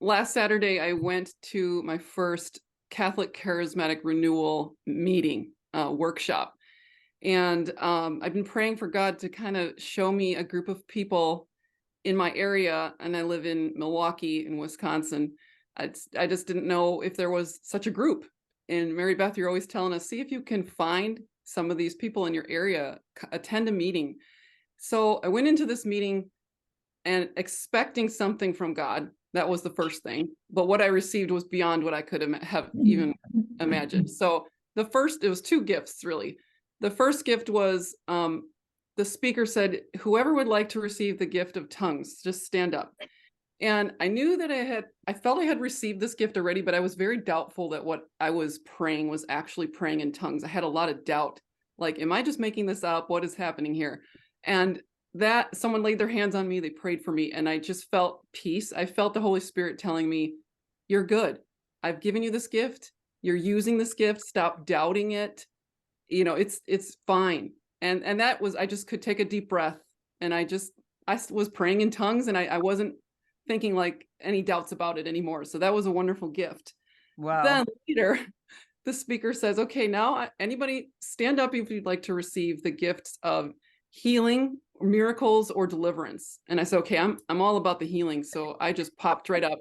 last Saturday, I went to my first Catholic Charismatic Renewal meeting, workshop. And I've been praying for God to kind of show me a group of people in my area. And I live in Milwaukee in Wisconsin. I just didn't know if there was such a group. And Mary Beth, you're always telling us, see if you can find some of these people in your area, attend a meeting. So I went into this meeting and expecting something from God. That was the first thing. But what I received was beyond what I could have even imagined. So it was two gifts, really. The first gift was the speaker said, whoever would like to receive the gift of tongues, just stand up. And I knew that I felt I had received this gift already, but I was very doubtful that what I was praying was actually praying in tongues. I had a lot of doubt. Like, am I just making this up? What is happening here? And that someone laid their hands on me, they prayed for me, and I just felt peace. I felt the Holy Spirit telling me, you're good. I've given you this gift. You're using this gift. Stop doubting it. It's fine. And that was, I just could take a deep breath, and I was praying in tongues, and I wasn't thinking like any doubts about it anymore. So that was a wonderful gift. Wow. Then later, the speaker says, okay, now anybody stand up if you'd like to receive the gifts of healing, miracles, or deliverance. And I said, okay, I'm all about the healing. So I just popped right up,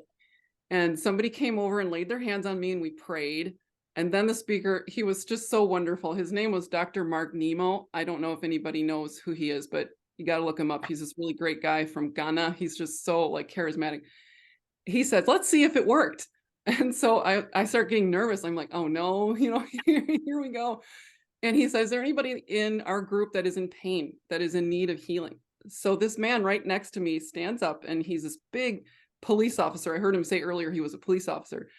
and somebody came over and laid their hands on me, and we prayed. And then the speaker, he was just so wonderful. His name was Dr. Mark Nemo. I don't know if anybody knows who he is, but you got to look him up. He's this really great guy from Ghana. He's just so like charismatic. He said, let's see if it worked. And so I start getting nervous. I'm like, oh no, here we go. And he says, is there anybody in our group that is in pain, that is in need of healing? So this man right next to me stands up, and he's this big police officer. I heard him say earlier he was a police officer.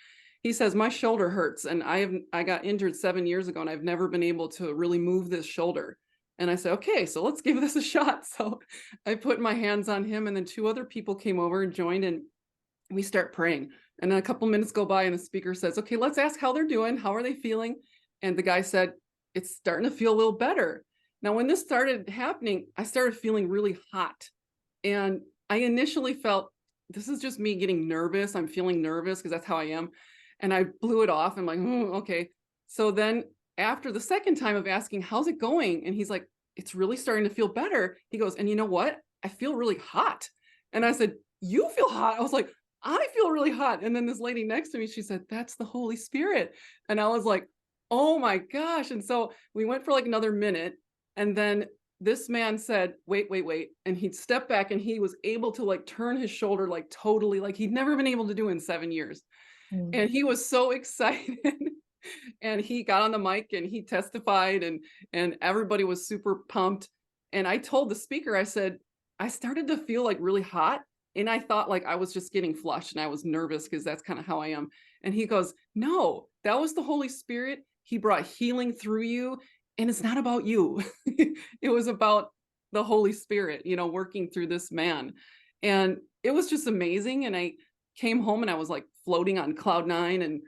He says, my shoulder hurts, and I got injured 7 years ago, and I've never been able to really move this shoulder. And I said, okay, so let's give this a shot. So I put my hands on him, and then two other people came over and joined, and we start praying. And then a couple minutes go by, and the speaker says, okay, let's ask how they're doing. How are they feeling? And the guy said, it's starting to feel a little better. Now, when this started happening, I started feeling really hot. And I initially felt, this is just me getting nervous. I'm feeling nervous because that's how I am. And I blew it off. I'm like, okay. So then after the second time of asking, how's it going? And he's like, it's really starting to feel better. He goes, and you know what? I feel really hot. And I said, you feel hot? I was like, I feel really hot. And then this lady next to me, she said, that's the Holy Spirit. And I was like, oh my gosh. And so we went for like another minute. And then this man said, wait. And he'd step back, and he was able to like turn his shoulder like totally, like he'd never been able to do in 7 years. And he was so excited. And he got on the mic and he testified, and everybody was super pumped. And I told the speaker, I said, I started to feel like really hot. And I thought like I was just getting flushed, and I was nervous because that's kind of how I am. And he goes, no, that was the Holy Spirit. He brought healing through you. And it's not about you. It was about the Holy Spirit, working through this man. And it was just amazing. And I came home, and I was like floating on cloud nine. And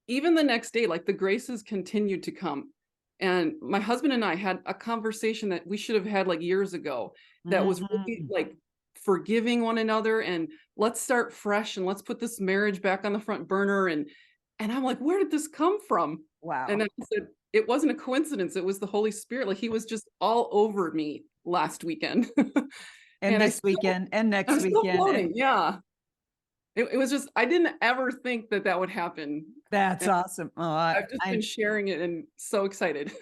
even the next day, like the graces continued to come. And my husband and I had a conversation that we should have had like years ago, that was really like forgiving one another, and let's start fresh, and let's put this marriage back on the front burner. And I'm like, where did this come from? Wow. And I said, it wasn't a coincidence. It was the Holy Spirit. Like he was just all over me last weekend. And I this weekend and next I'm still weekend. floating. Yeah. It was just, I didn't ever think that would happen. That's And awesome. Oh, I've just been sharing it and so excited.